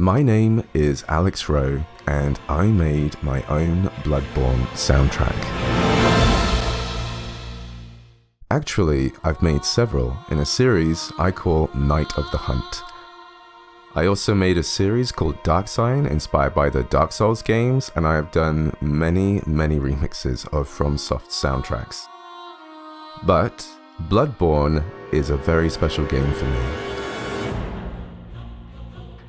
My name is Alex Rowe, and I made my own Bloodborne soundtrack. Actually, I've made several in a series I call Night of the Hunt. I also made a series called Dark Sign, inspired by the Dark Souls games, and I have done many remixes of FromSoft soundtracks. But Bloodborne is a very special game for me.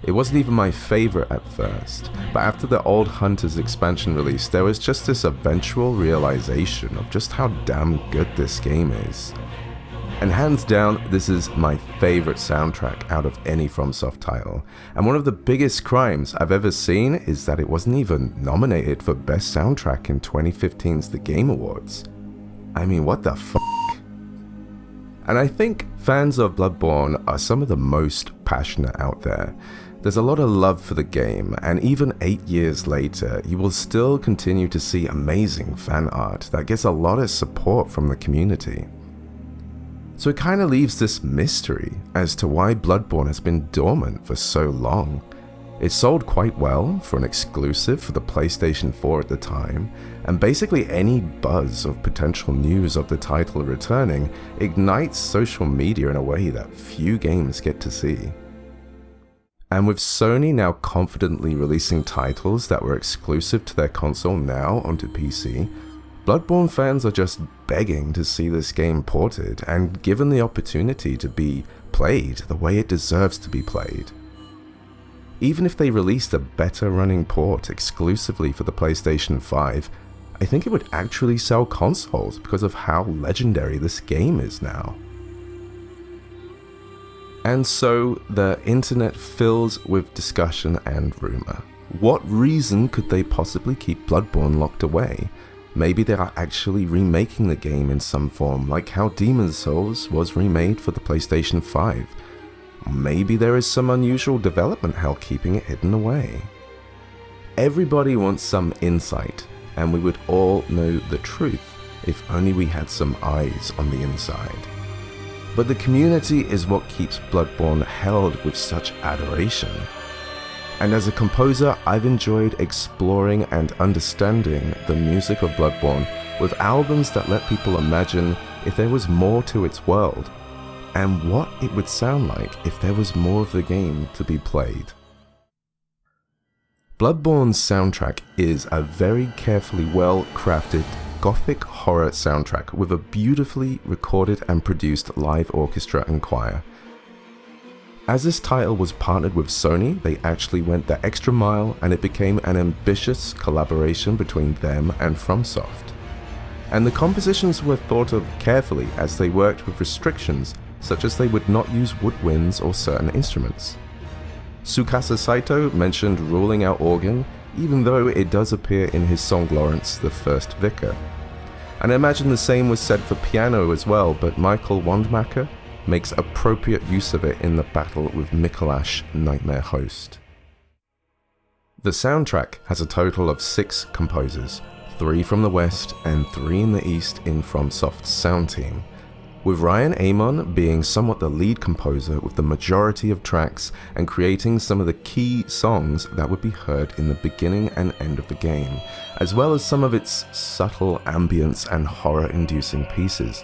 It wasn't even my favorite at first, but after the Old Hunters expansion release, there was just this eventual realization of just how damn good this game is. And hands down, this is my favorite soundtrack out of any FromSoft title. And one of the biggest crimes I've ever seen is that it wasn't even nominated for Best Soundtrack in 2015's The Game Awards. I mean, what the f***? And I think fans of Bloodborne are some of the most passionate out there. There's a lot of love for the game, and even 8 years later, you will still continue to see amazing fan art that gets a lot of support from the community. So it kind of leaves this mystery as to why Bloodborne has been dormant for so long. It sold quite well for an exclusive for the PlayStation 4 at the time, and basically any buzz of potential news of the title returning ignites social media in a way that few games get to see. And with Sony now confidently releasing titles that were exclusive to their console now onto PC, Bloodborne fans are just begging to see this game ported and given the opportunity to be played the way it deserves to be played. Even if they released a better running port exclusively for the PlayStation 5, I think it would actually sell consoles because of how legendary this game is now. And so the internet fills with discussion and rumor. What reason could they possibly keep Bloodborne locked away? Maybe they are actually remaking the game in some form, like how Demon's Souls was remade for the PlayStation 5. Maybe there is some unusual development hell keeping it hidden away. Everybody wants some insight, and we would all know the truth if only we had some eyes on the inside. But the community is what keeps Bloodborne held with such adoration. And as a composer, I've enjoyed exploring and understanding the music of Bloodborne with albums that let people imagine if there was more to its world, and what it would sound like if there was more of the game to be played. Bloodborne's soundtrack is a very carefully well-crafted gothic horror soundtrack with a beautifully recorded and produced live orchestra and choir. As this title was partnered with Sony, they actually went the extra mile and it became an ambitious collaboration between them and FromSoft. And the compositions were thought of carefully as they worked with restrictions such as they would not use woodwinds or certain instruments. Tsukasa Saito mentioned ruling out organ, even though it does appear in his song Lawrence, the First Vicar. And I imagine the same was said for piano as well, but Michael Wandmacher makes appropriate use of it in the battle with Mikolash, Nightmare Host. The soundtrack has a total of 6 composers, 3 from the West and 3 in the East in FromSoft's sound team, with Ryan Amon being somewhat the lead composer with the majority of tracks and creating some of the key songs that would be heard in the beginning and end of the game, as well as some of its subtle ambience and horror-inducing pieces.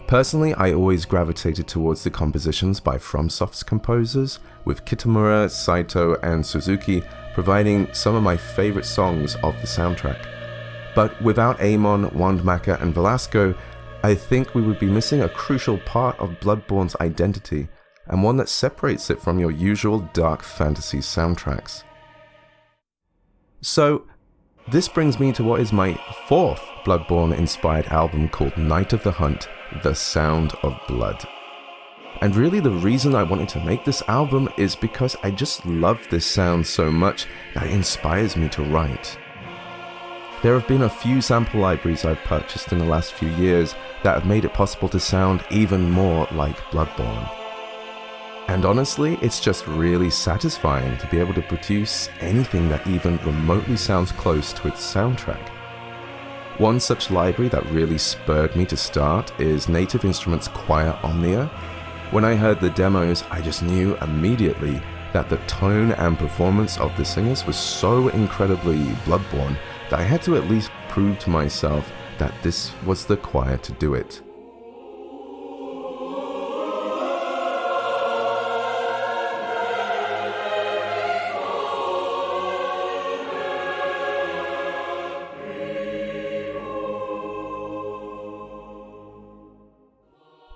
Personally, I always gravitated towards the compositions by FromSoft's composers, with Kitamura, Saito, and Suzuki providing some of my favorite songs of the soundtrack. But without Amon, Wandmacher, and Velasco, I think we would be missing a crucial part of Bloodborne's identity, and one that separates it from your usual dark fantasy soundtracks. So, this brings me to what is my 4th Bloodborne-inspired album called Night of the Hunt, The Sound of Blood. And really the reason I wanted to make this album is because I just love this sound so much that it inspires me to write. There have been a few sample libraries I've purchased in the last few years that have made it possible to sound even more like Bloodborne. And honestly, it's just really satisfying to be able to produce anything that even remotely sounds close to its soundtrack. One such library that really spurred me to start is Native Instruments' Choir Omnia. When I heard the demos, I just knew immediately that the tone and performance of the singers was so incredibly Bloodborne that I had to at least prove to myself that this was the choir to do it.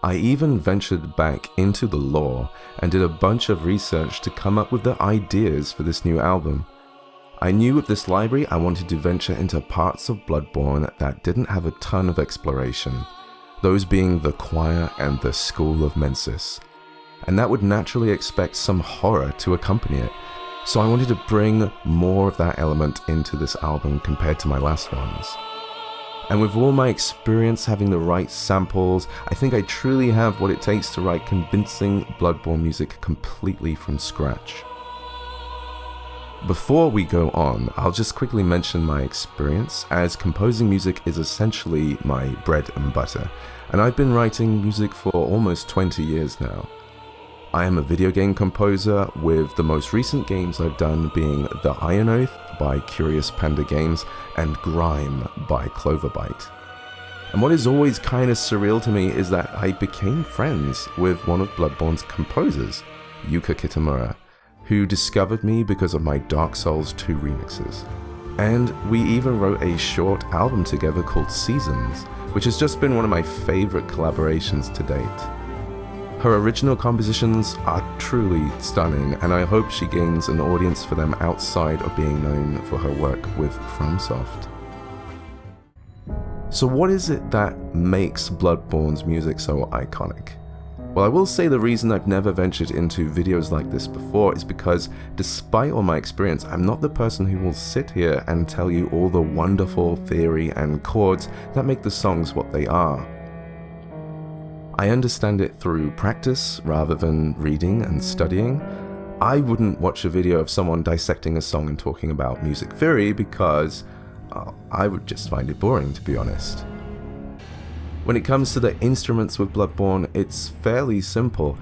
I even ventured back into the lore and did a bunch of research to come up with the ideas for this new album. I knew with this library I wanted to venture into parts of Bloodborne that didn't have a ton of exploration, those being the choir and the School of Mensis, and that would naturally expect some horror to accompany it, so I wanted to bring more of that element into this album compared to my last ones. And with all my experience having the right samples, I think I truly have what it takes to write convincing Bloodborne music completely from scratch. Before we go on, I'll just quickly mention my experience, as composing music is essentially my bread and butter, and I've been writing music for almost 20 years now. I am a video game composer, with the most recent games I've done being The Iron Oath by Curious Panda Games and Grime by Cloverbite. And what is always kind of surreal to me is that I became friends with one of Bloodborne's composers, Yuka Kitamura, who discovered me because of my Dark Souls 2 remixes. And we even wrote a short album together called Seasons, which has just been one of my favorite collaborations to date. Her original compositions are truly stunning, and I hope she gains an audience for them outside of being known for her work with FromSoft. So what is it that makes Bloodborne's music so iconic? Well, I will say the reason I've never ventured into videos like this before is because, despite all my experience, I'm not the person who will sit here and tell you all the wonderful theory and chords that make the songs what they are. I understand it through practice rather than reading and studying. I wouldn't watch a video of someone dissecting a song and talking about music theory because I would just find it boring, to be honest. When it comes to the instruments with Bloodborne, it's fairly simple.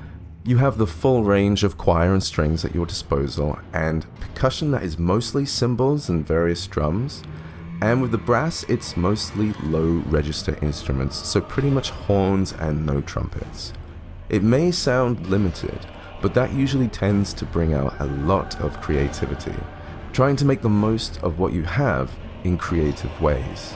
You have the full range of choir and strings at your disposal, and percussion that is mostly cymbals and various drums. And with the brass, it's mostly low register instruments, so pretty much horns and no trumpets. It may sound limited, but that usually tends to bring out a lot of creativity, trying to make the most of what you have in creative ways.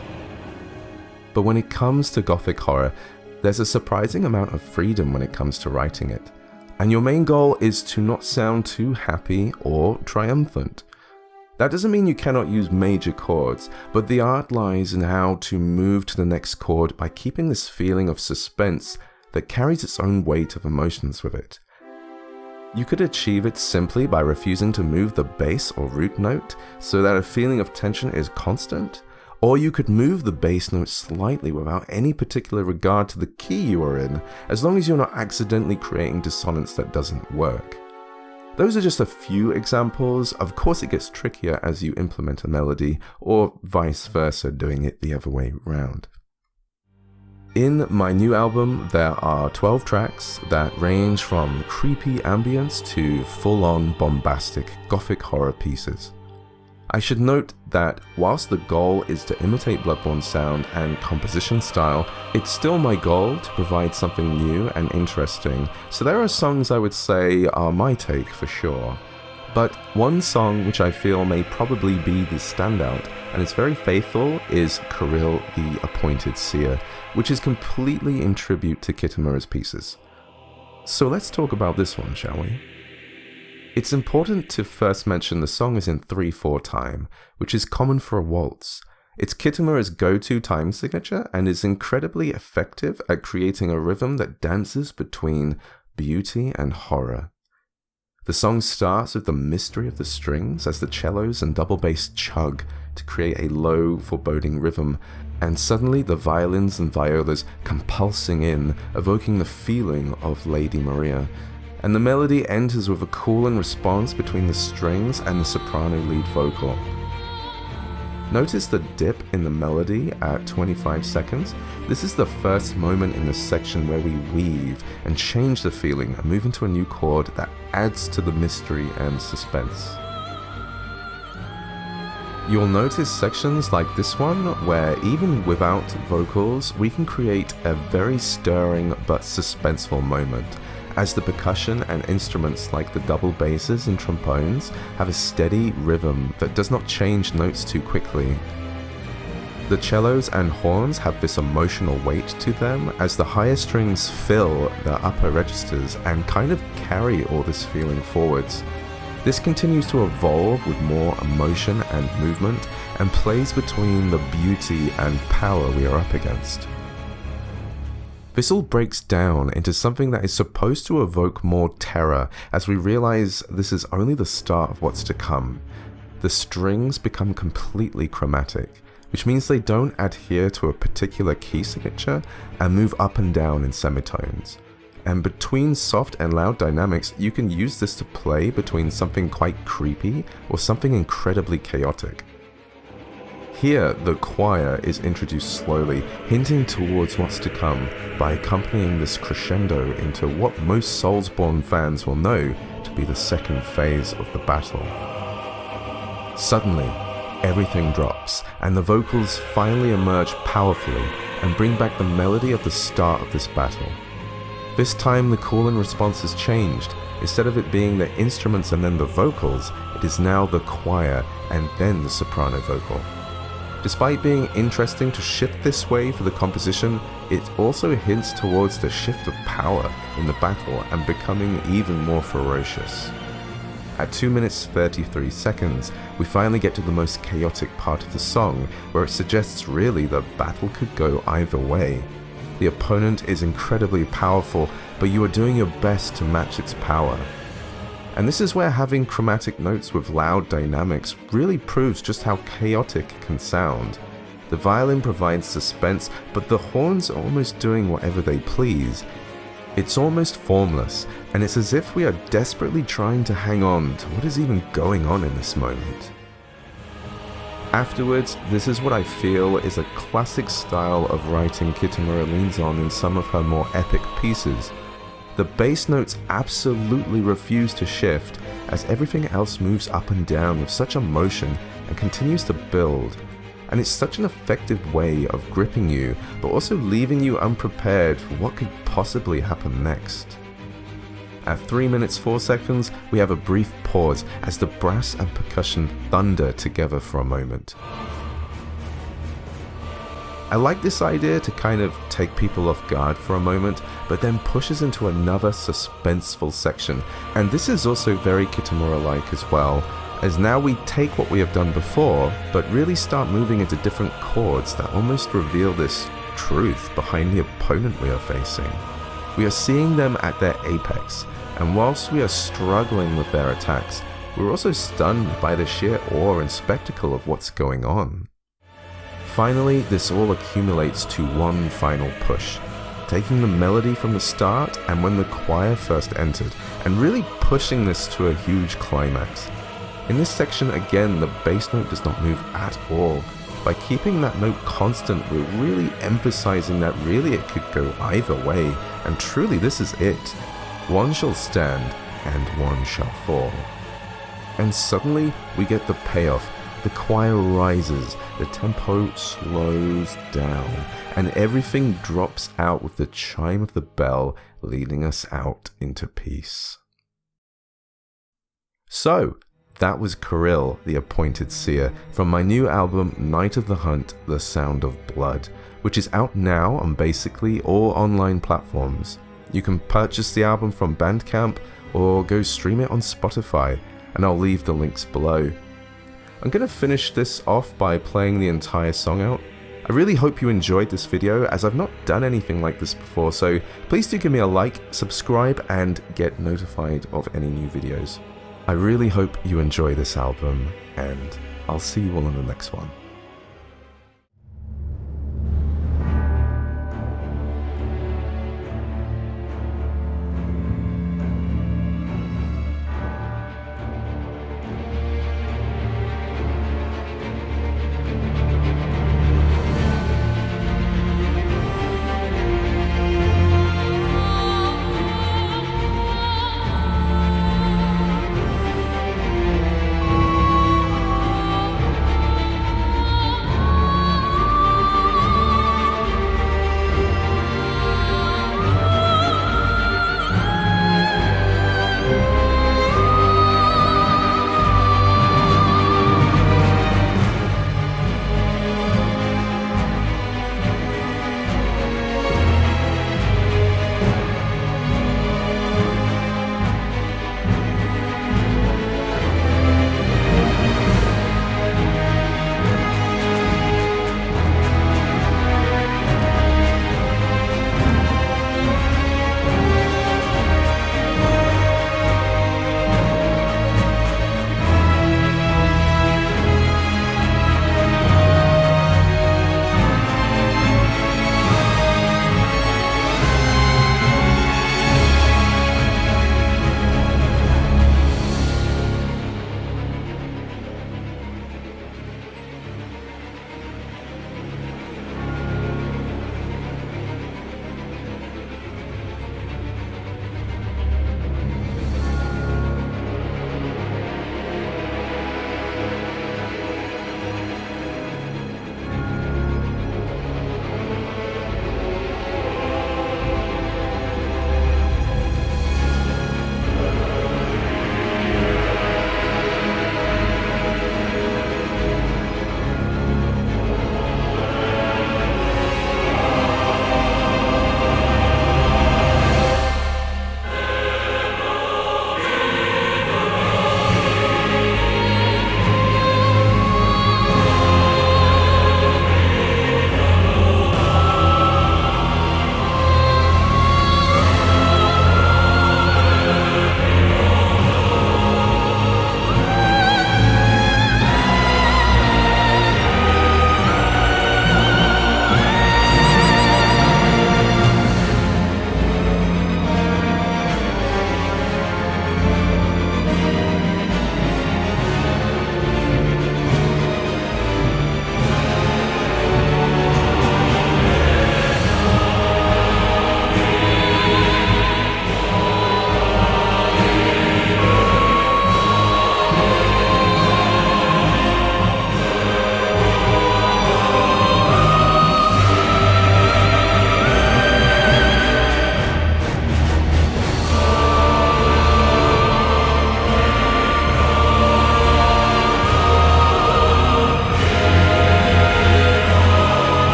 But when it comes to Gothic horror, there's a surprising amount of freedom when it comes to writing it, and your main goal is to not sound too happy or triumphant. That doesn't mean you cannot use major chords, but the art lies in how to move to the next chord by keeping this feeling of suspense that carries its own weight of emotions with it. You could achieve it simply by refusing to move the bass or root note so that a feeling of tension is constant, or you could move the bass note slightly without any particular regard to the key you are in, as long as you're not accidentally creating dissonance that doesn't work. Those are just a few examples. Of course it gets trickier as you implement a melody, or vice versa, doing it the other way round. In my new album, there are 12 tracks that range from creepy ambience to full-on bombastic Gothic horror pieces. I should note that whilst the goal is to imitate Bloodborne's sound and composition style, it's still my goal to provide something new and interesting, so there are songs I would say are my take for sure. But one song which I feel may probably be the standout, and it's very faithful, is Caryll the Appointed Seer, which is completely in tribute to Kitamura's pieces. So let's talk about this one, shall we? It's important to first mention the song is in 3/4 time, which is common for a waltz. It's Kitamura's go-to time signature and is incredibly effective at creating a rhythm that dances between beauty and horror. The song starts with the mystery of the strings as the cellos and double bass chug to create a low, foreboding rhythm, and suddenly the violins and violas come pulsing in, evoking the feeling of Lady Maria. And the melody enters with a call and response between the strings and the soprano lead vocal. Notice the dip in the melody at 25 seconds. This is the first moment in this section where we weave and change the feeling and move into a new chord that adds to the mystery and suspense. You'll notice sections like this one where even without vocals we can create a very stirring but suspenseful moment, as the percussion and instruments like the double basses and trombones have a steady rhythm that does not change notes too quickly. The cellos and horns have this emotional weight to them as the higher strings fill the upper registers and kind of carry all this feeling forwards. This continues to evolve with more emotion and movement and plays between the beauty and power we are up against. This all breaks down into something that is supposed to evoke more terror as we realize this is only the start of what's to come. The strings become completely chromatic, which means they don't adhere to a particular key signature and move up and down in semitones. And between soft and loud dynamics, you can use this to play between something quite creepy or something incredibly chaotic. Here, the choir is introduced slowly, hinting towards what's to come by accompanying this crescendo into what most Soulsborne fans will know to be the second phase of the battle. Suddenly, everything drops, and the vocals finally emerge powerfully and bring back the melody of the start of this battle. This time, the call and response has changed. Instead of it being the instruments and then the vocals, it is now the choir and then the soprano vocal. Despite being interesting to shift this way for the composition, it also hints towards the shift of power in the battle and becoming even more ferocious. At 2 minutes 33 seconds, we finally get to the most chaotic part of the song, where it suggests really the battle could go either way. The opponent is incredibly powerful, but you are doing your best to match its power. And this is where having chromatic notes with loud dynamics really proves just how chaotic it can sound. The violin provides suspense, but the horns are almost doing whatever they please. It's almost formless, and it's as if we are desperately trying to hang on to what is even going on in this moment. Afterwards, this is what I feel is a classic style of writing Kitamura leans on in some of her more epic pieces. The bass notes absolutely refuse to shift as everything else moves up and down with such emotion and continues to build. And it's such an effective way of gripping you, but also leaving you unprepared for what could possibly happen next. At 3 minutes 4 seconds, we have a brief pause as the brass and percussion thunder together for a moment. I like this idea to kind of take people off guard for a moment, but then pushes into another suspenseful section, and this is also very Kitamura-like as well, as now we take what we have done before, but really start moving into different chords that almost reveal this truth behind the opponent we are facing. We are seeing them at their apex, and whilst we are struggling with their attacks, we're also stunned by the sheer awe and spectacle of what's going on. Finally, this all accumulates to one final push, taking the melody from the start and when the choir first entered, and really pushing this to a huge climax. In this section again, the bass note does not move at all. By keeping that note constant, we're really emphasizing that really it could go either way, and truly this is it. One shall stand, and one shall fall. And suddenly, we get the payoff. The choir rises, the tempo slows down, and everything drops out with the chime of the bell leading us out into peace. So, that was Caryll, the Appointed Seer, from my new album Night of the Hunt, The Sound of Blood, which is out now on basically all online platforms. You can purchase the album from Bandcamp or go stream it on Spotify, and I'll leave the links below. I'm going to finish this off by playing the entire song out. I really hope you enjoyed this video, as I've not done anything like this before, so please do give me a like, subscribe, and get notified of any new videos. I really hope you enjoy this album, and I'll see you all in the next one.